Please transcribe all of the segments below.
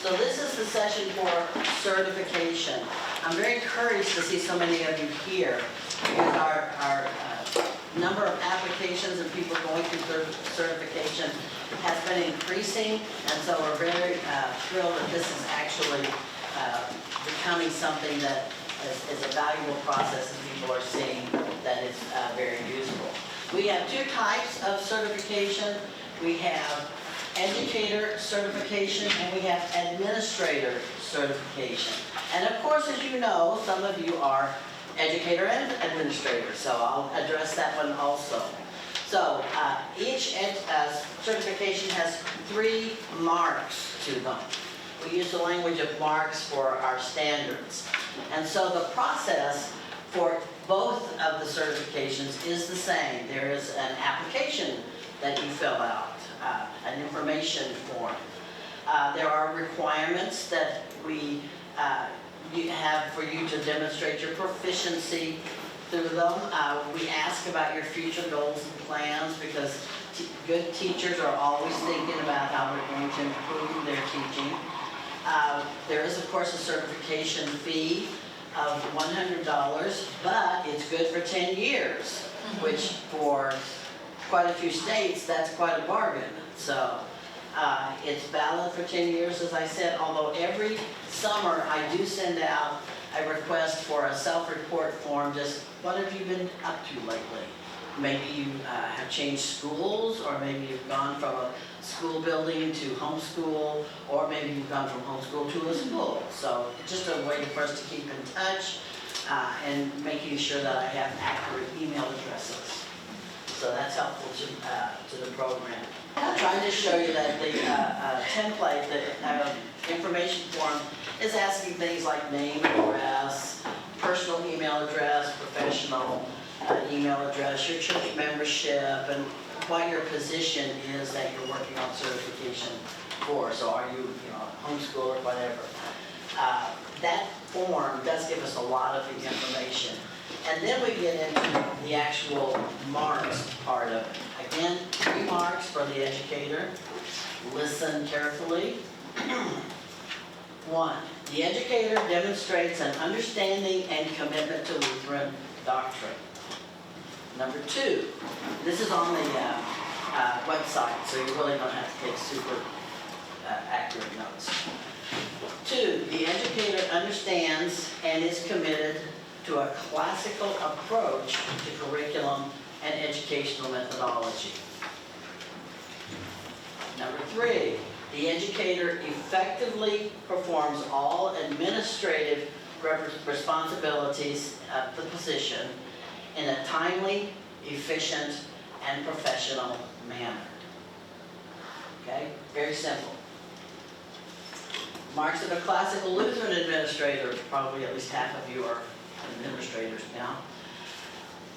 So this is the session for certification. I'm very encouraged to see so many of you here because our number of applications and people going through certification has been increasing, and so we're very thrilled that this is actually becoming something that is a valuable process, and people are seeing that it's very useful. We have two types of certification. We have educator certification and we have administrator certification. And of course, as you know, some of you are educator and administrator, so I'll address that one also. So each certification has 3 marks to them. We use the language of marks for our standards. And so the process for both of the certifications is the same. There is an application that you fill out, an information form. There are requirements that we have for you to demonstrate your proficiency through them. We ask about your future goals and plans because good teachers are always thinking about how we're going to improve their teaching. There is, of course, a certification fee of $100, but it's good for 10 years, which for quite a few states, that's quite a bargain. So it's valid for 10 years, as I said, although every summer I do send out a request for a self-report form, just what have you been up to lately? Maybe you have changed schools, or maybe you've gone from a school building to homeschool, or maybe you've gone from homeschool to a school. So just a way for us to keep in touch and making sure that I have accurate email addresses. So that's helpful to the program. I'm trying to show you that the template, the information form, is asking things like name, address, personal email address, professional email address, your church membership, and what your position is that you're working on certification for. So are you, homeschool or whatever. That form does give us a lot of the information. And then we get into the actual marks part of it. Again, 3 marks for the educator. Listen carefully. 1, the educator demonstrates an understanding and commitment to Lutheran doctrine. Number 2, this is on the website, so you really don't have to take super accurate notes. 2, the educator understands and is committed to a classical approach to curriculum and educational methodology. Number 3, the educator effectively performs all administrative responsibilities of the position in a timely, efficient, and professional manner. Okay, very simple. Marks of a classical Lutheran administrator, probably at least half of you are administrators now.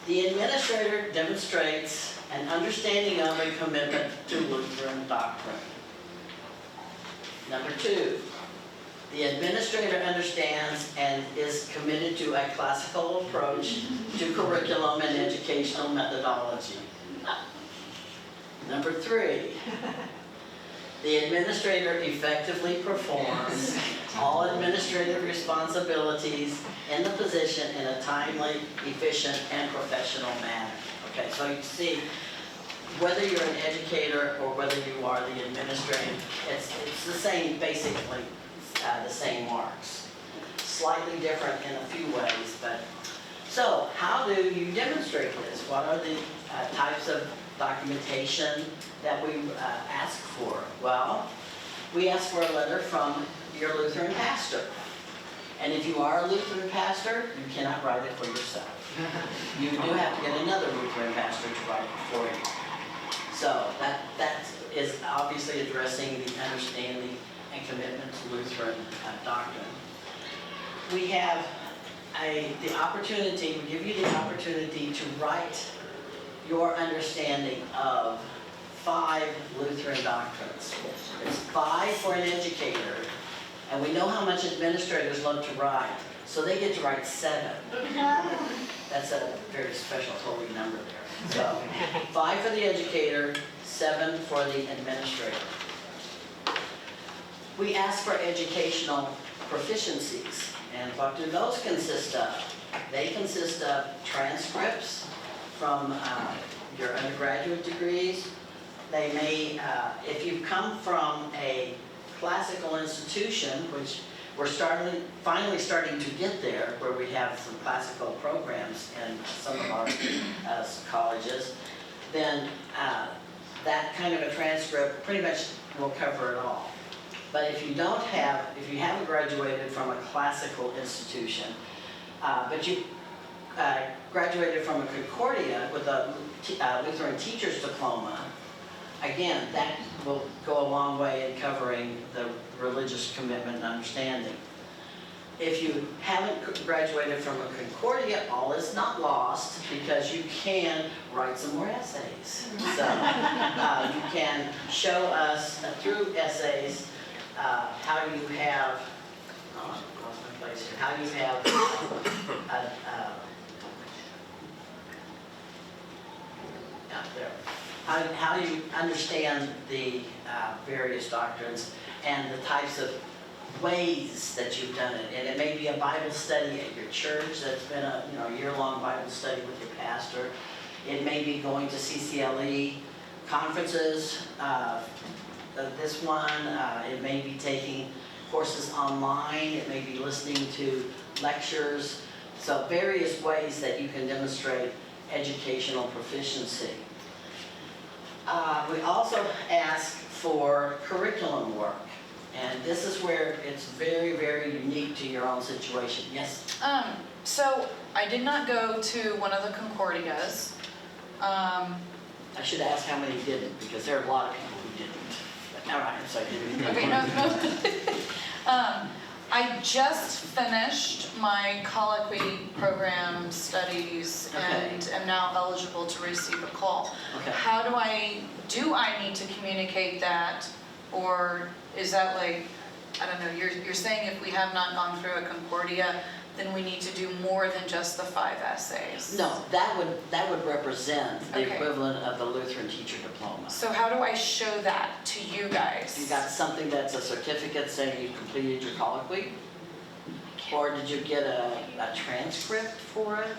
The administrator demonstrates an understanding of and commitment to Lutheran doctrine. Number 2, the administrator understands and is committed to a classical approach to curriculum and educational methodology. Number 3, the administrator effectively performs all administrative responsibilities in the position in a timely, efficient, and professional manner. Okay, so you see, whether you're an educator or whether you are the administrator, it's the same, basically, the same marks. Slightly different in a few ways, but so how do you demonstrate this? What are the types of documentation that we ask for? Well, we ask for a letter from your Lutheran pastor. And if you are a Lutheran pastor, you cannot write it for yourself. You do have to get another Lutheran pastor to write it for you. So that is obviously addressing the understanding and commitment to Lutheran doctrine. We have the opportunity, we give you the opportunity to write your understanding of 5 Lutheran doctrines. It's 5 for an educator, and we know how much administrators love to write, so they get to write 7. That's a very special holy number there. So 5 for the educator, 7 for the administrator. We ask for educational proficiencies, and what do those consist of? They consist of transcripts from your undergraduate degrees. They may, if you've come from a classical institution, which we're finally starting to get there, where we have some classical programs in some of our colleges, then that kind of a transcript pretty much will cover it all. But if you haven't graduated from a classical institution, but you graduated from a Concordia with a Lutheran teacher's diploma, again, that will go a long way in covering the religious commitment and understanding. If you haven't graduated from a Concordia, all is not lost, because you can write some more essays. So you can show us through essays how you have, how you have how you understand the various doctrines and the types of ways that you've done it. And it may be a Bible study at your church that's been a year-long Bible study with your pastor. It may be going to CCLE conferences, this one. It may be taking courses online. It may be listening to lectures. So various ways that you can demonstrate educational proficiency. We also ask for curriculum work. And this is where it's very, very unique to your own situation. Yes? So I did not go to one of the Concordias. I should ask how many didn't, because there are a lot of people who didn't. But, all right, so I didn't. Okay, no. I just finished my colloquy program studies and am now eligible to receive a call. Okay. How do I need to communicate that, or is that like, I don't know, you're saying if we have not gone through a Concordia, then we need to do more than just the 5 essays? No, that would represent the equivalent of the Lutheran teacher diploma. So how do I show that to you guys? You got something that's a certificate saying you completed your colloquy? Or did you get a transcript for it?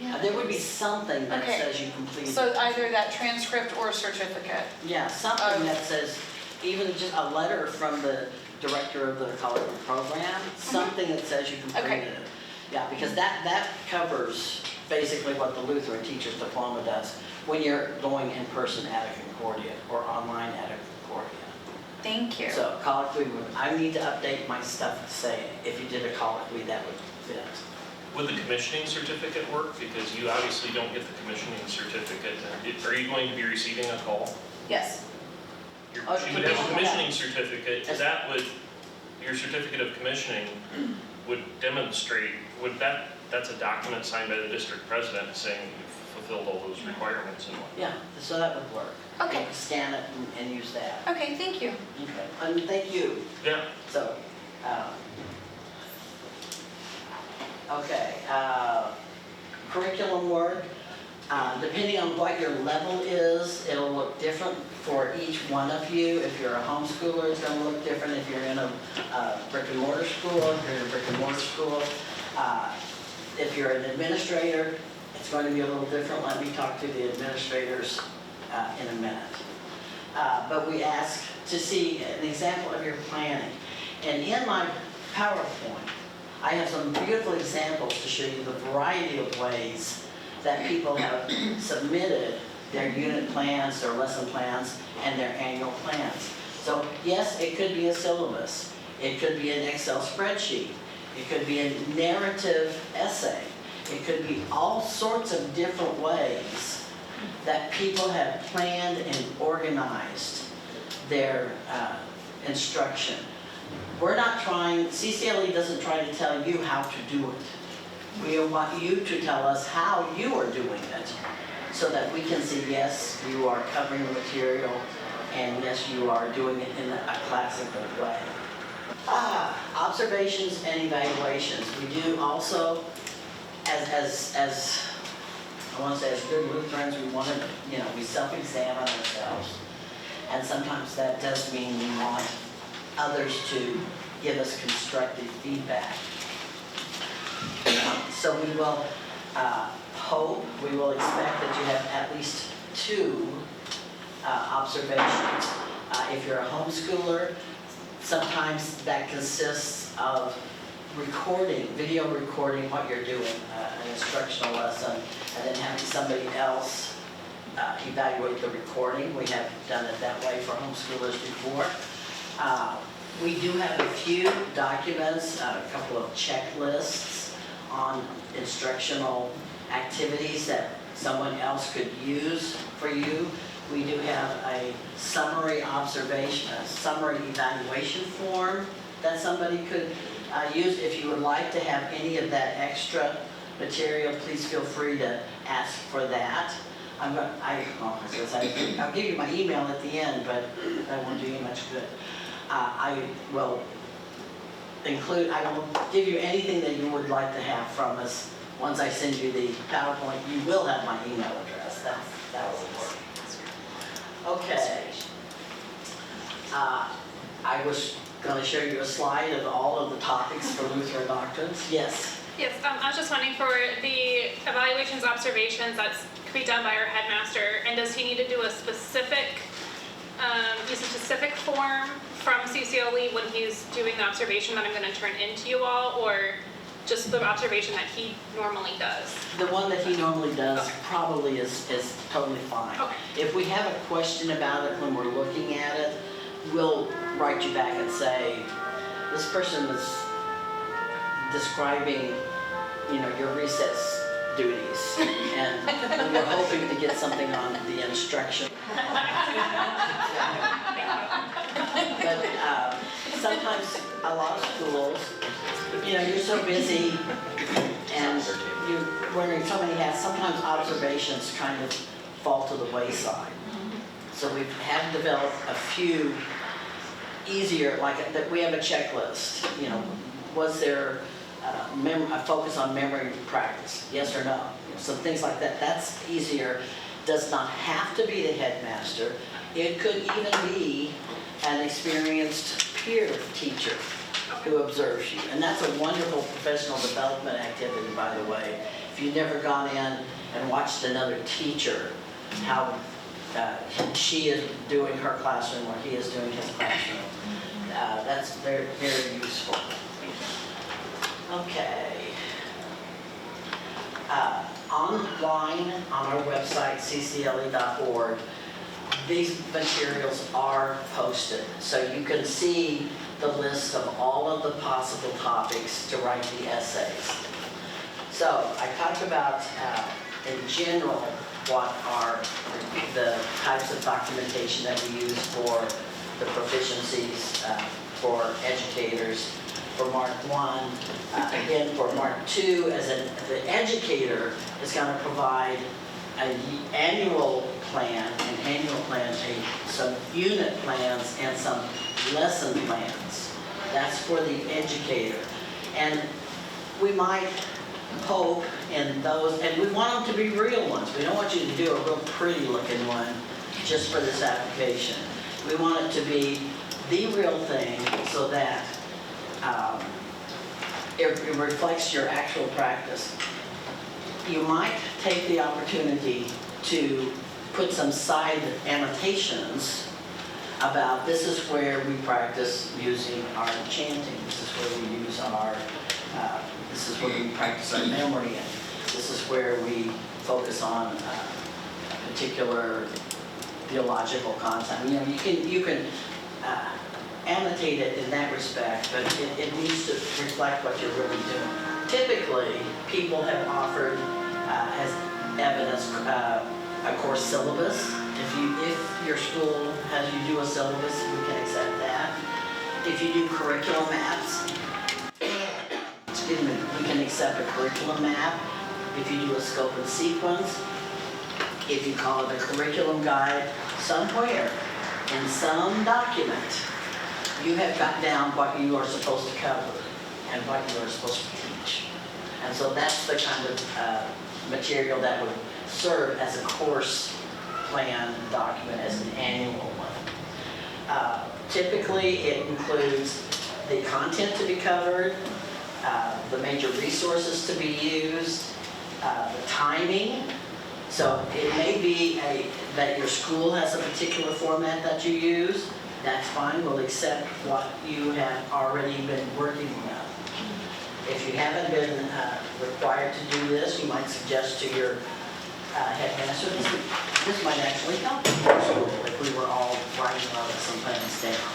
Yeah. There would be something that says you completed. So either that transcript or a certificate? Yeah, something that says, even just a letter from the director of the college program, something that says you completed it. Yeah, because that covers basically what the Lutheran teacher's diploma does when you're going in person at a Concordia or online at a Concordia. Thank you. So colloquy, I need to update my stuff to say if you did a colloquy, that would fit. Would the commissioning certificate work? Because you obviously don't get the commissioning certificate. Are you going to be receiving a call? Yes. You would have a commissioning certificate. That would, your certificate of commissioning would demonstrate, that's a document signed by the district president saying you've fulfilled all those requirements and whatnot. Yeah, so that would work. Okay. You can scan it and use that. Okay, thank you. Okay, thank you. Yeah. So, okay, curriculum work. Depending on what your level is, it'll look different for each one of you. If you're a homeschooler, it's going to look different. If you're in a brick and mortar school, if you're an administrator, it's going to be a little different. Let me talk to the administrators in a minute. But we ask to see an example of your planning. And in my PowerPoint, I have some beautiful examples to show you the variety of ways that people have submitted their unit plans, their lesson plans, and their annual plans. So yes, it could be a syllabus. It could be an Excel spreadsheet. It could be a narrative essay. It could be all sorts of different ways that people have planned and organized their instruction. We're not trying, CCLE doesn't try to tell you how to do it. We want you to tell us how you are doing it so that we can see, yes, you are covering the material, and yes, you are doing it in a classical way. Observations and evaluations. We do also, as I want to say, as good Lutherans, we want to, we self-examine ourselves. And sometimes that does mean we want others to give us constructive feedback. So we will we will expect that you have at least 2 observations. If you're a homeschooler, sometimes that consists of video recording what you're doing, an instructional lesson, and then having somebody else evaluate the recording. We have done it that way for homeschoolers before. We do have a few documents, a couple of checklists on instructional activities that someone else could use for you. We do have a summary observation, a summary evaluation form that somebody could use. If you would like to have any of that extra material, please feel free to ask for that. I'll give you my email at the end, but that won't do you much good. I will give you anything that you would like to have from us. Once I send you the PowerPoint, you will have my email address. That will work. Okay. I was going to show you a slide of all of the topics for Lutheran doctrines. Yes? Yes, I was just wondering for the evaluations, observations, that's could be done by our headmaster, and does he need to do a specific, use a specific form from CCLE when he's doing the observation that I'm going to turn into you all, or just the observation that he normally does? The one that he normally does Okay. probably is totally fine. Okay. If we have a question about it when we're looking at it, we'll write you back and say, this person is describing, your recess duties, and we're hoping to get something on the instruction. But sometimes a lot of schools, you're so busy and you're wearing so many hats, sometimes observations kind of fall to the wayside. So we have developed a few easier, like that we have a checklist. Was there a focus on memory practice? Yes or no? Some things like that. That's easier. Does not have to be the headmaster. It could even be an experienced peer teacher who observes you. And that's a wonderful professional development activity, by the way. If you've never gone in and watched another teacher, how she is doing her classroom or he is doing his classroom, that's very, very useful. Okay. Online on our website, ccle.org, these materials are posted. So you can see the list of all of the possible topics to write the essays. So I talked about, in general, what are the types of documentation that we use for the proficiencies for educators. For Mark 1, again for Mark 2, the educator is going to provide an annual plan, some unit plans, and some lesson plans. That's for the educator. And we might hope in those, and we want them to be real ones. We don't want you to do a real pretty looking one just for this application. We want it to be the real thing so that it reflects your actual practice. You might take the opportunity to put some side annotations about this is where we practice using our chanting, this is where we use our, this is where we practice our memory, and this is where we focus on a particular theological content. You can annotate it in that respect, but it needs to reflect what you're really doing. Typically, people have offered as evidence a course syllabus. If your school has you do a syllabus, we can accept that. If you do curriculum maps, we can accept a curriculum map. If you do a scope and sequence, if you call it a curriculum guide, somewhere in some document, you have got down what you are supposed to cover and what you are supposed to teach. And so that's the kind of material that would serve as a course plan document, as an annual one. Typically, it includes the content to be covered, the major resources to be used, the timing. So it may be that your school has a particular format that you use. That's fine, we'll accept what you have already been working with. If you haven't been required to do this, you might suggest to your headmaster, this might actually help your school if we were all writing some plans down.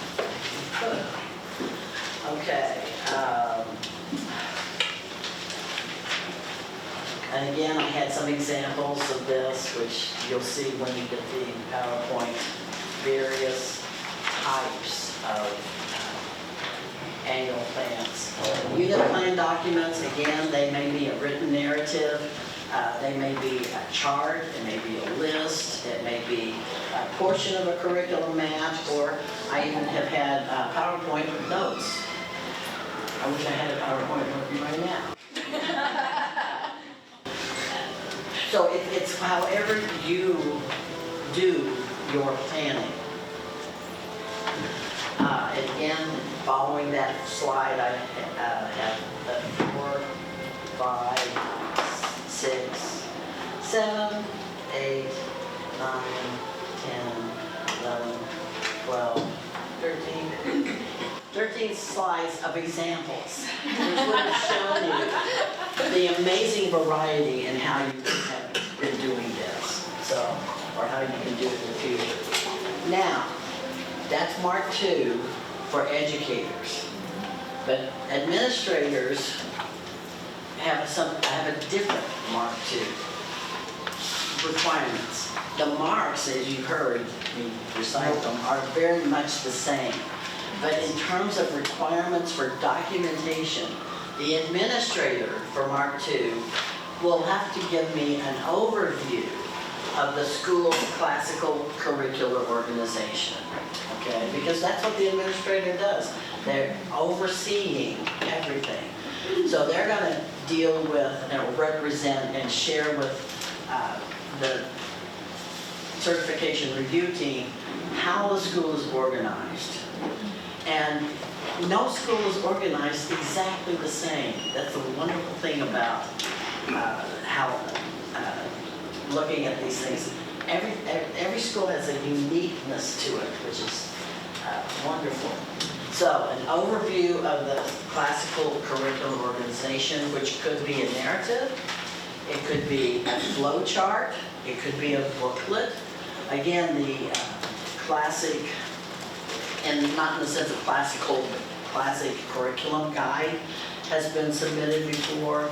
Okay. And again, I had some examples of this, which you'll see when you get the PowerPoint, various types of annual plans. Unit plan documents, again, they may be a written narrative, they may be a chart, it may be a list, it may be a portion of a curriculum map, or I even have had PowerPoint with notes. I wish I had a PowerPoint with me right now. So it's however you do your planning. Again, following that slide, I have the 4, 5, 6, 7, 8, 9, 10, 11, 12, 13 slides of examples, which would have shown you the amazing variety in how you have been doing this, so, or how you can do it in the future. Now, that's Mark 2 for educators, but administrators have a different Mark 2 requirements. The marks, as you heard me recite them, are very much the same. But in terms of requirements for documentation, the administrator for Mark 2 will have to give me an overview of the school's classical curricular organization, okay? Because that's what the administrator does. They're overseeing everything. So they're going to deal with and represent and share with the certification review team how the school is organized. And no school is organized exactly the same. That's the wonderful thing about how looking at these things. Every school has a uniqueness to it, which is wonderful. So an overview of the classical curriculum organization, which could be a narrative, it could be a flow chart, it could be a booklet. Again, the classic, and not in the sense of classical, but classic curriculum guide has been submitted before.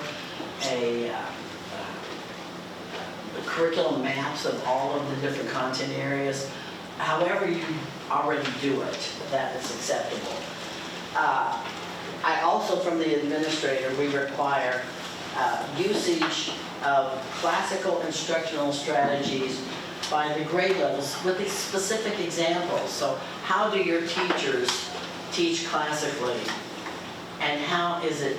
The curriculum maps of all of the different content areas. However you already do it, that is acceptable. I also, from the administrator, we require usage of classical instructional strategies by the grade levels with these specific examples. So how do your teachers teach classically, and how is it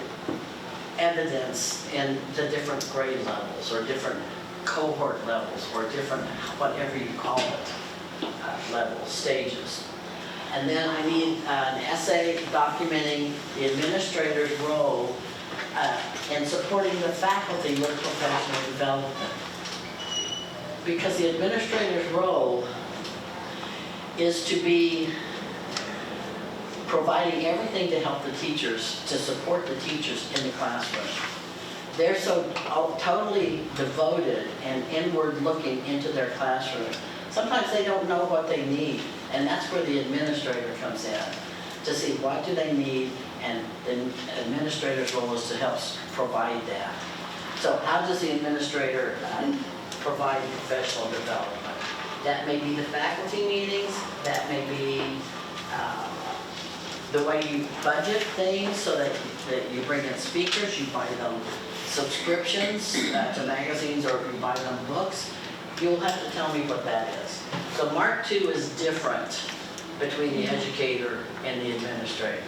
evidenced in the different grade levels or different cohort levels or different, whatever you call it, levels, stages. And then I need an essay documenting the administrator's role in supporting the faculty with professional development. Because the administrator's role is to be providing everything to help the teachers, to support the teachers in the classroom. They're so totally devoted and inward looking into their classroom. Sometimes they don't know what they need, and that's where the administrator comes in, to see what do they need, and the administrator's role is to help provide that. So how does the administrator provide professional development? That may be the faculty meetings, that may be the way you budget things so that you bring in speakers, you buy them subscriptions to magazines, or you buy them books. You'll have to tell me what that is. So Mark 2 is different between the educator and the administrator.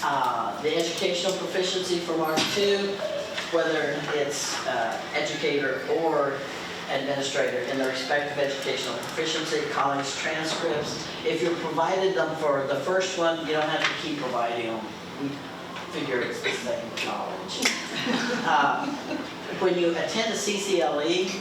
The educational proficiency for Mark 2, whether it's educator or administrator in their respective educational proficiency, college transcripts. If you provided them for the first one, you don't have to keep providing them. We figure it's the same with college. When you attend a CCLE,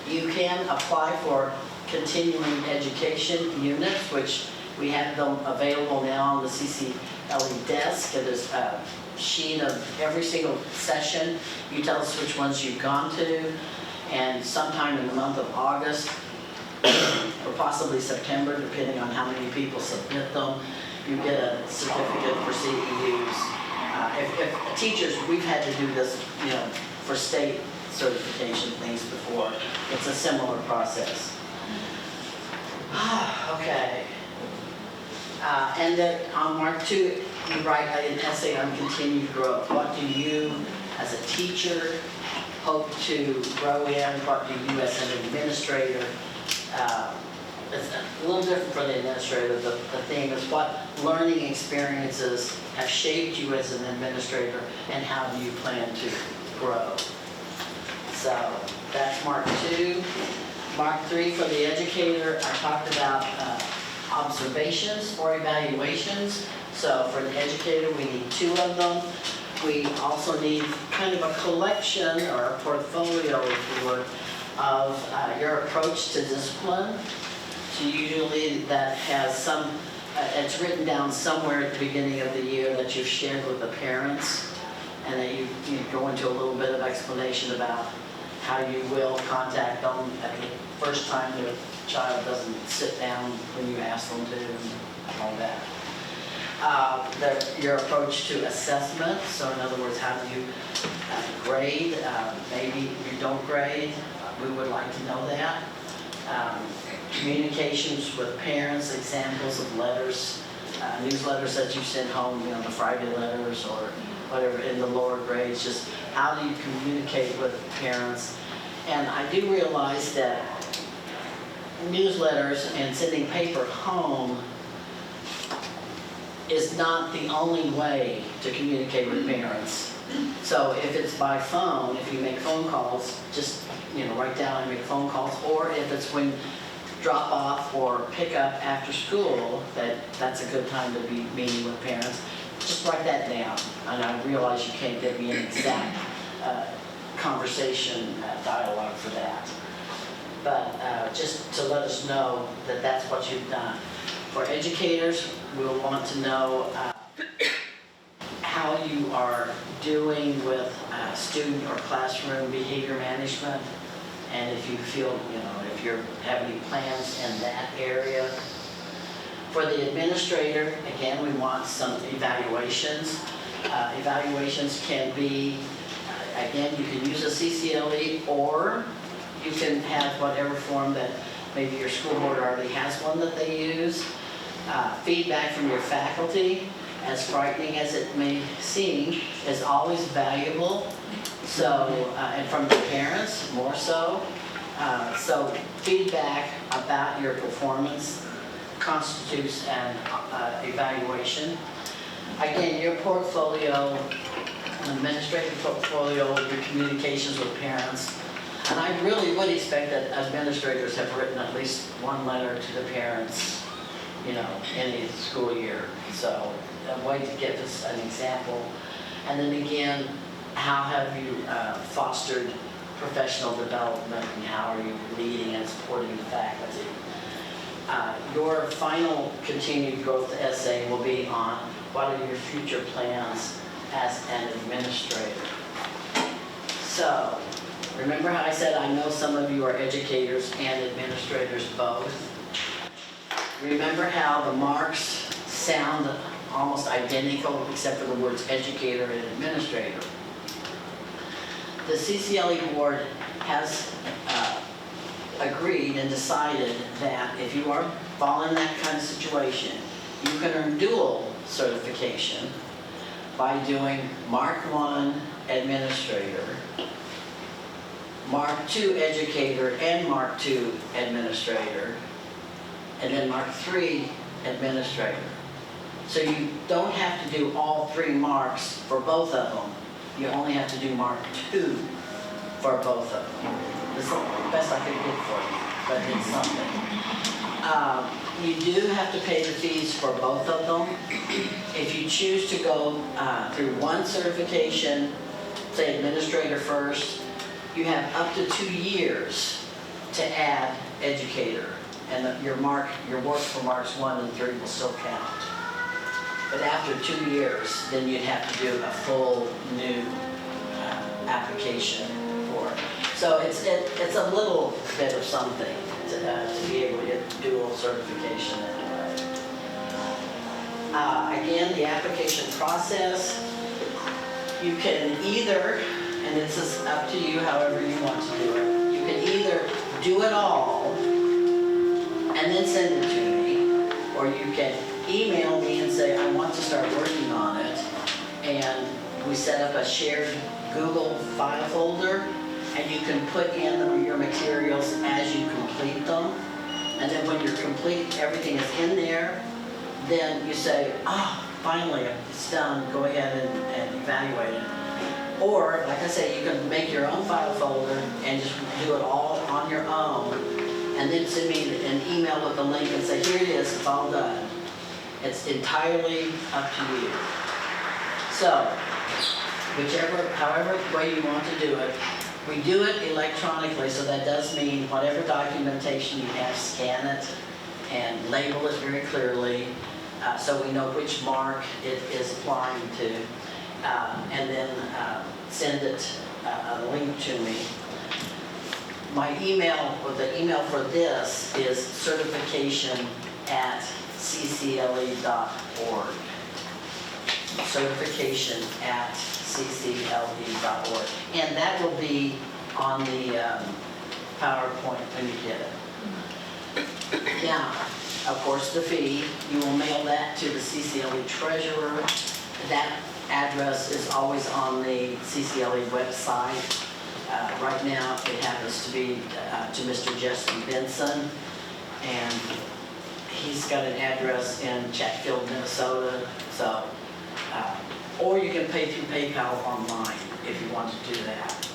you can apply for continuing education units, which we have them available now on the CCLE desk. There's a sheet of every single session. You tell us which ones you've gone to, and sometime in the month of August, or possibly September, depending on how many people submit them, you get a certificate for CEUs. If teachers, we've had to do this, for state certification things before. It's a similar process. Okay. And then on Mark 2, you write an essay on continued growth. What do you, as a teacher, hope to grow in? What do you, as an administrator? It's a little different for the administrator. The theme is what learning experiences have shaped you as an administrator, and how do you plan to grow? So that's Mark 2. Mark 3 for the educator, I talked about observations or evaluations. So for the educator, we need 2 of them. We also need kind of a collection or a portfolio, if you would, of your approach to discipline. So usually that has some, it's written down somewhere at the beginning of the year that you've shared with the parents, and that you go into a little bit of explanation about how you will contact them at the first time the child doesn't sit down when you ask them to, and all that. Your approach to assessment, so in other words, how do you grade? Maybe you don't grade, we would like to know that. Communications with parents, examples of letters, newsletters that you send home, the Friday letters or whatever in the lower grades, just how do you communicate with parents? And I do realize that newsletters and sending paper home is not the only way to communicate with parents. So if it's by phone, if you make phone calls, just write down and make phone calls, or if it's when drop off or pick up after school, that's a good time to be meeting with parents, just write that down. And I realize you can't give me an exact conversation dialogue for that. But just to let us know that that's what you've done. For educators, we'll want to know how you are doing with student or classroom behavior management, and if you feel, if you have any plans in that area. For the administrator, again, we want some evaluations. Evaluations can be, again, you can use a CCLE, or you can have whatever form that maybe your school board already has one that they use. Feedback from your faculty, as frightening as it may seem, is always valuable. So, and from the parents, more so. So feedback about your performance constitutes an evaluation. Again, your portfolio, administrative portfolio, your communications with parents. And I really would expect that administrators have written at least one letter to the parents, in a school year. So a way to give us an example. And then again, how have you fostered professional development, and how are you leading and supporting the faculty? Your final continued growth essay will be on what are your future plans as an administrator. So, remember how I said I know some of you are educators and administrators both? Remember how the marks sound almost identical except for the words educator and administrator? The CCLE board has agreed and decided that if you are following that kind of situation, you can earn dual certification by doing Mark 1 administrator, Mark 2 educator, and Mark 2 administrator, and then Mark 3 administrator. So you don't have to do all 3 marks for both of them. You only have to do Mark 2 for both of them. It's the best I could get for you, but it's something. You do have to pay the fees for both of them. If you choose to go through one certification, say administrator first, you have up to 2 years to add educator. And your work for marks 1 and 3 will still count. But after 2 years, then you'd have to do a full new application for it. So it's a little bit of something to be able to get dual certification anyway. Again, the application process, you can either, and this is up to you however you want to do it, you can either do it all and then send it to me, or you can email me and say, I want to start working on it, and we set up a shared Google file folder, and you can put in your materials as you complete them, and then when you're complete, everything is in there, then you say, finally, it's done, go ahead and evaluate it. Or, like I say, you can make your own file folder and just do it all on your own, and then send me an email with a link and say, here it is, it's all done. It's entirely up to you. So, however way you want to do it, we do it electronically, so that does mean whatever documentation you have, scan it and label it very clearly, so we know which mark it is applying to, and then send it a link to me. My email, or the email for this is certification@ccle.org. Certification@ccle.org. And that will be on the PowerPoint when you get it. Now, of course, the fee, you will mail that to the CCLE treasurer. That address is always on the CCLE website. Right now, it happens to be to Mr. Jesse Benson, and he's got an address in Chatfield, Minnesota. So, or you can pay through PayPal online if you want to do that.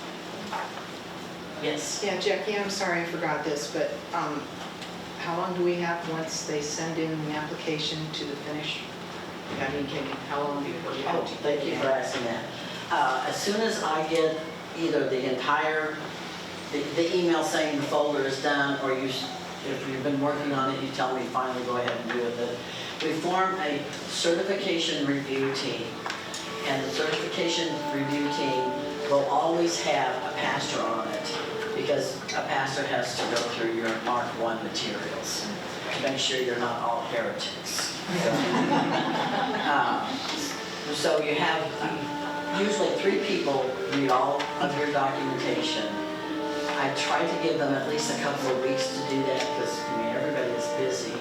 Yes? Yeah, Jackie, I'm sorry I forgot this, but how long do we have once they send in the application to the finish? I mean, how long before you have to? Thank you for asking that. As soon as I get either the entire, the email saying the folder is done, or if you've been working on it, you tell me finally go ahead and do it. We form a certification review team, and the certification review team will always have a pastor on it, because a pastor has to go through your Mark 1 materials to make sure you're not all heretics. So you have usually 3 people read all of your documentation. I try to give them at least a couple of weeks to do that, because everybody is busy.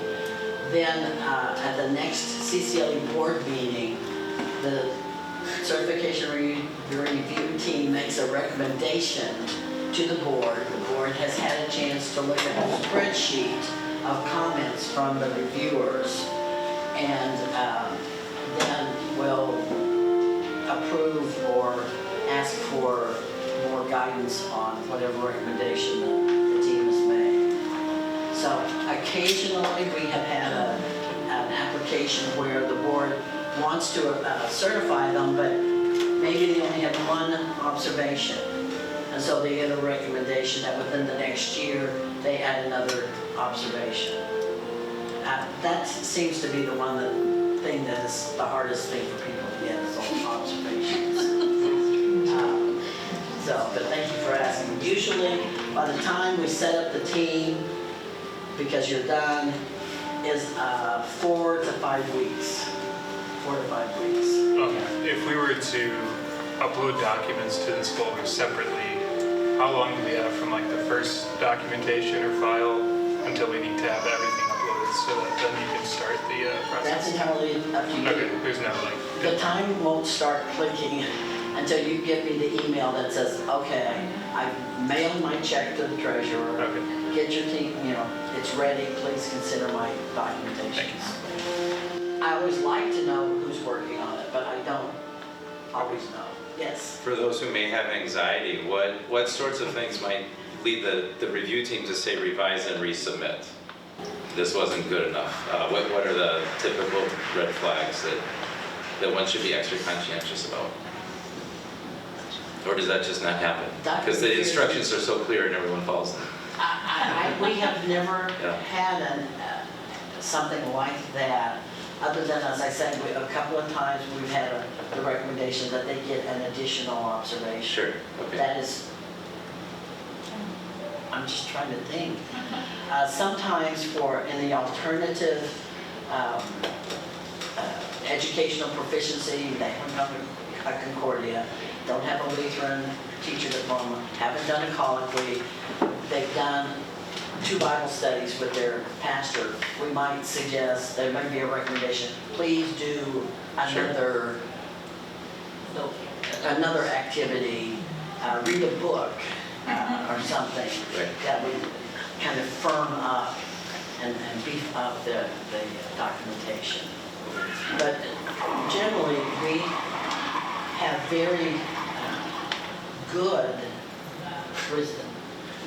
Then at the next CCLE board meeting, the certification review team makes a recommendation to the board. The board has had a chance to look at a spreadsheet of comments from the reviewers, and then will approve or ask for more guidance on whatever recommendation the team has made. So occasionally we have had an application where the board wants to certify them, but maybe they only have 1 observation. And so they get a recommendation that within the next year they add another observation. That seems to be the thing that is the hardest thing for people to get, is all observations. But thank you for asking. Usually, by the time we set up the team, because you're done, is 4 to 5 weeks. 4 to 5 weeks. If we were to upload documents to this folder separately, how long do we have from like the first documentation or file until we need to have everything uploaded, so that then you can start the process? That's entirely up to you. Okay, there's no The time won't start clicking until you give me the email that says, okay, I've mailed my check to the treasurer. Okay. Get your team, it's ready, please consider my documentation. Thank I always like to know who's working on it, but I don't always know. Yes? For those who may have anxiety, what sorts of things might lead the review team to say revise and resubmit? This wasn't good enough. What are the typical red flags that one should be extra conscientious about? Or does that just not happen? Because the instructions are so clear and everyone follows them. We have never Yeah. had something like that, other than, as I said, a couple of times we've had the recommendation that they get an additional observation. Sure, okay. That is, I'm just trying to think. Sometimes in the alternative educational proficiency, they haven't done a Concordia, don't have a Lutheran teacher diploma, haven't done a colloquy, they've done 2 Bible studies with their pastor. We might suggest, there might be a recommendation, please do another activity, read a book or something that would kind of firm up and beef up the documentation. But generally, we have very good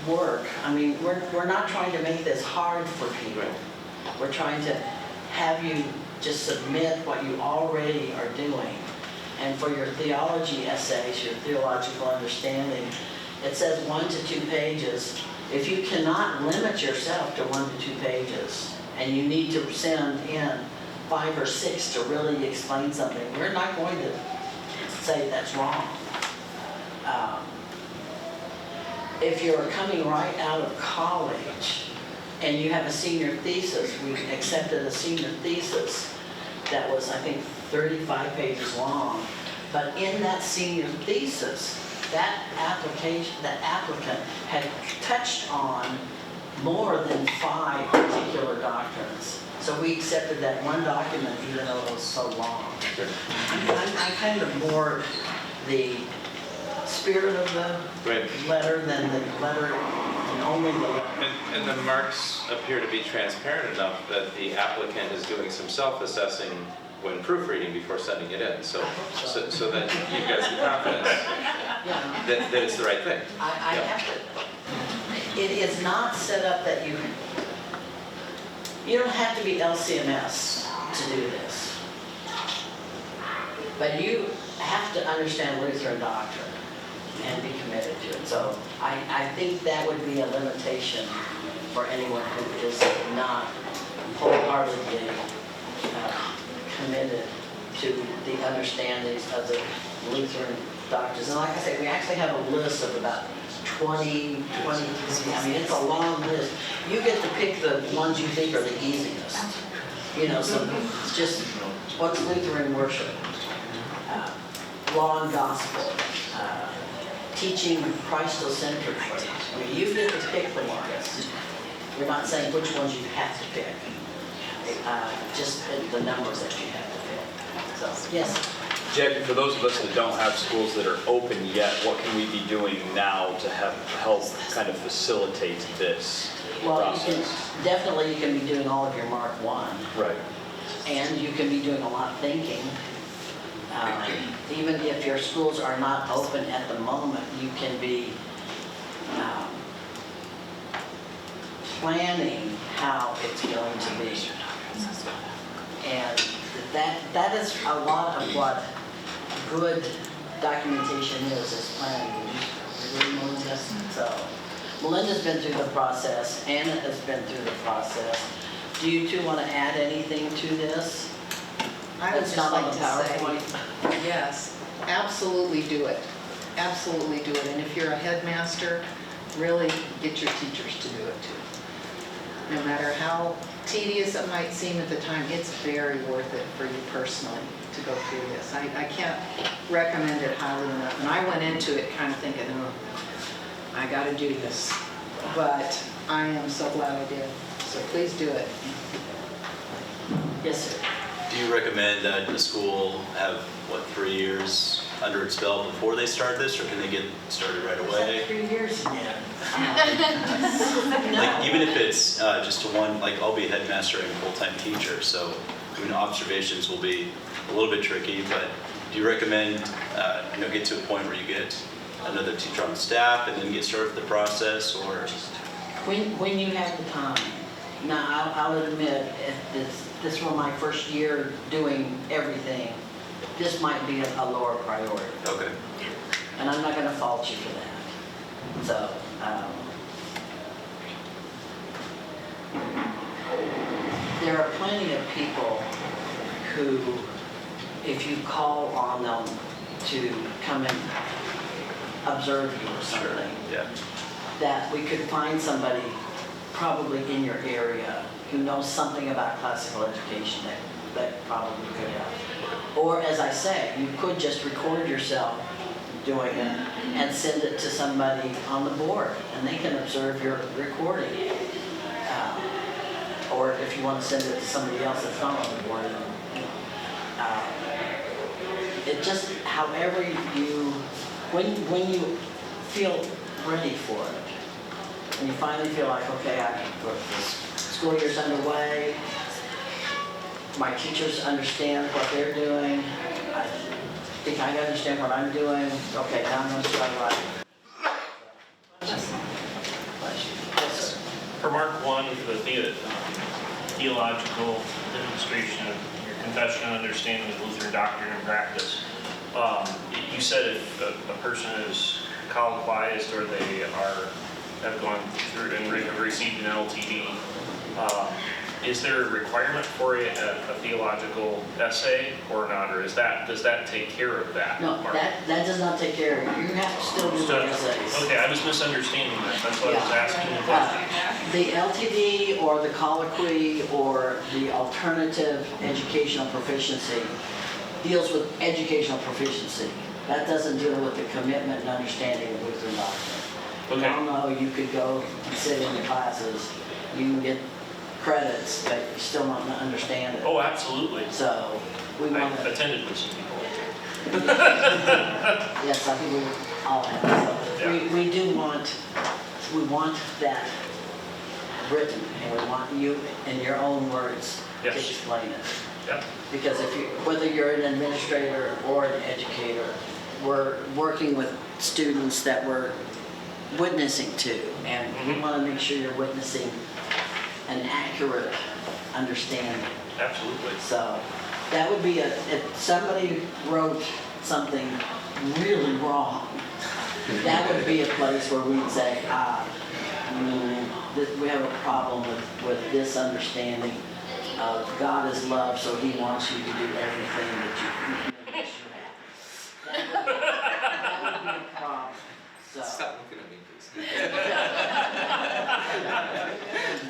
work. I mean, we're not trying to make this hard for people. We're trying to have you just submit what you already are doing. And for your theology essays, your theological understanding, it says 1 to 2 pages. If you cannot limit yourself to 1 to 2 pages, and you need to send in 5 or 6 to really explain something, we're not going to say that's wrong. If you're coming right out of college and you have a senior thesis, we accepted a senior thesis that was, I think, 35 pages long. But in that senior thesis, that applicant had touched on more than 5 particular doctrines. So we accepted that one document even though it was so long. I kind of more the spirit of the letter than the letter and only the letter. And the marks appear to be transparent enough that the applicant is doing some self-assessing when proofreading before sending it in. So that you've got some confidence that it's the right thing. I have to. It is not set up that you don't have to be LCMS to do this. But you have to understand Lutheran doctrine and be committed to it. So I think that would be a limitation for anyone who is not wholeheartedly committed to the understandings of the Lutheran doctrines. And like I say, we actually have a list of about 20, I mean, it's a long list. You get to pick the ones you think are the easiest. You know, so it's just, what's Lutheran worship? Law and gospel. Teaching Christocentrically. I mean, you get to pick the ones. We're not saying which ones you have to pick. Just the numbers that you have to pick. So, yes. Jackie, for those of us that don't have schools that are open yet, what can we be doing now to help kind of facilitate this process? Definitely you can be doing all of your Mark 1. Right. And you can be doing a lot of thinking. Even if your schools are not open at the moment, you can be planning how it's going to be. And that is a lot of what good documentation is planning. You agree, Melinda? So Melinda's been through the process, Anna has been through the process. Do you two want to add anything to this? I would That's just not on like the to PowerPoint. say, yes, absolutely do it. Absolutely do it. And if you're a headmaster, really get your teachers to do it too. No matter how tedious it might seem at the time, it's very worth it for you personally to go through this. I can't recommend it highly enough. And I went into it kind of thinking, oh, I got to do this. But I am so glad I did. So please do it. Yes, sir. Do you recommend that the school have, 3 years under its belt before they start this, or can they get started right away? 3 years again. Like, even if it's just to one, like I'll be a headmaster and a full-time teacher, so observations will be a little bit tricky, but do you recommend, get to a point where you get another teacher on staff and then get started with the process, or? When you have the time. Now, I'll admit, if this were my first year doing everything, this might be a lower priority. Okay. And I'm not gonna fault you for that. So, there are plenty of people who, if you call on them to come and observe you or something, Yeah. that we could find somebody probably in your area who knows something about classical education that probably could help. Or as I say, you could just record yourself doing it and send it to somebody on the board and they can observe your recording. Or if you want to send it to somebody else that's not on the board, it just, however you, when you feel ready for it, and you finally feel like, okay, this school year's underway, my teachers understand what they're doing, I think I understand what I'm doing, okay, now I'm going to try to write. Yes, sir. For Mark 1, for the theological demonstration of your confession and understanding of Lutheran doctrine and practice, you said if a person is colloquialized or they have gone through and have received an LTD, is there a requirement for a theological essay or not, or does that take care of that? No, Mark? that does not take care of it. You have to still do the essays. Okay, I was misunderstanding that. That's why I was asking the question. The LTD or the colloquy or the alternative educational proficiency deals with educational proficiency. That doesn't deal with the commitment and understanding of Lutheran doctrine. Okay. We all know you could go and sit in the classes, you can get credits, but you still don't understand it. Oh, absolutely. So we I want to. attended with some people. Yes, I think we all have. So Yeah. we do want, we want that written, and we want you in your own words to Yes. explain it. Yep. Because if you, whether you're an administrator or an educator, we're working with students that we're witnessing to, and we want to make sure you're witnessing an accurate understanding. Absolutely. So that would be if somebody wrote something really wrong, that would be a place where we'd say, we have a problem with this understanding of God is love, so he wants you to do everything that you wish you had. That would be a problem. So. Stop looking at me, please.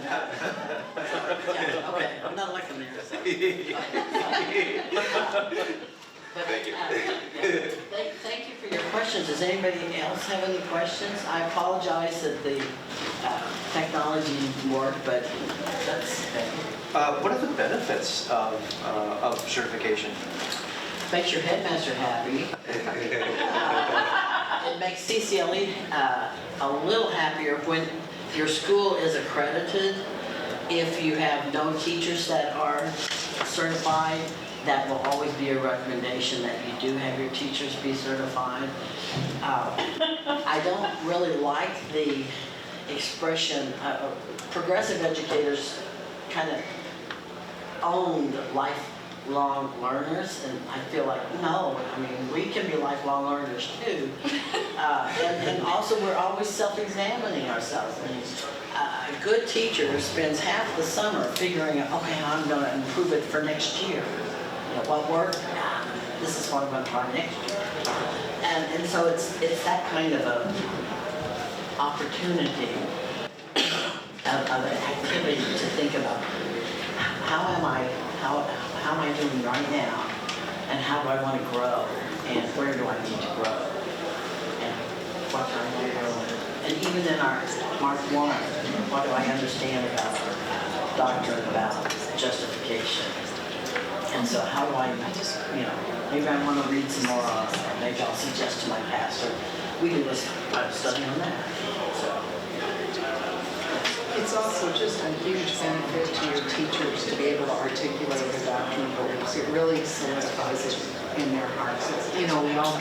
Yeah, okay, I'm not looking there. So. But, Thank you. Thank you for your questions. Does anybody else have any questions? I apologize that the technology didn't work, but that's okay. What are the benefits of certification? Makes your headmaster happy. It makes CCLE a little happier when your school is accredited. If you have no teachers that are certified, that will always be a recommendation that you do have your teachers be certified. I don't really like the expression, progressive educators kind of owned lifelong learners, and I feel like, no, I mean, we can be lifelong learners too. And also we're always self-examining ourselves. I mean, a good teacher spends half the summer figuring out, okay, I'm going to improve it for next year. You know, what worked? This is what I'm going to try next year. And so it's that kind of a opportunity of an activity to think about how am I doing right now, and how do I want to grow, and where do I need to grow, and what do I want to grow in. And even in our Mark 1, what do I understand about our doctrine about justification? And so how do I maybe I want to read some more on it, or maybe I'll suggest to my pastor, we do this study on that. So. It's also just a huge benefit to your teachers to be able to articulate the doctrine of beliefs. It really solidifies it in their hearts. It's, we all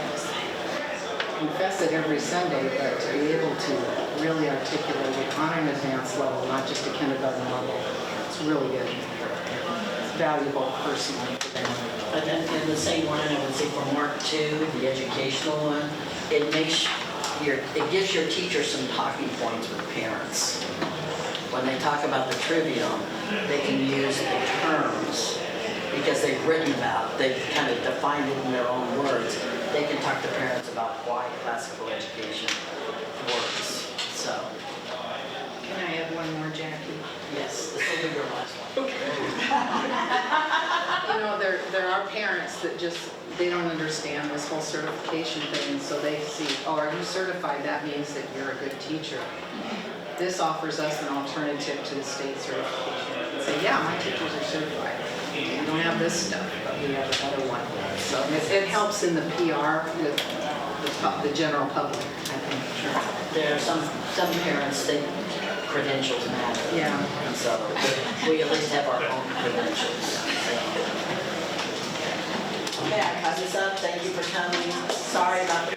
confess it every Sunday, but to be able to really articulate it on an advanced level, not just a kindergarten level, it's really good. It's valuable personally for them. But then in the same one, I would say for Mark 2, the educational one, it gives your teacher some talking points with parents. When they talk about the trivium, they can use the terms because they've written about, they've kind of defined it in their own words. They can talk to parents about why classical education works. So, Can I add one more, Jackie? yes, this will be your last one. You know, there are parents that just, they don't understand this whole certification thing, and so they see, oh, are you certified? That means that you're a good teacher. This offers us an alternative to the state certification. And say, yeah, my teachers are certified. We don't have this stuff, but we have another one. So it helps in the PR with the general public, I think. There are some parents think credentials matter. Yeah. And so we at least have our own credentials. Okay, I cut this up. Thank you for coming. Sorry about the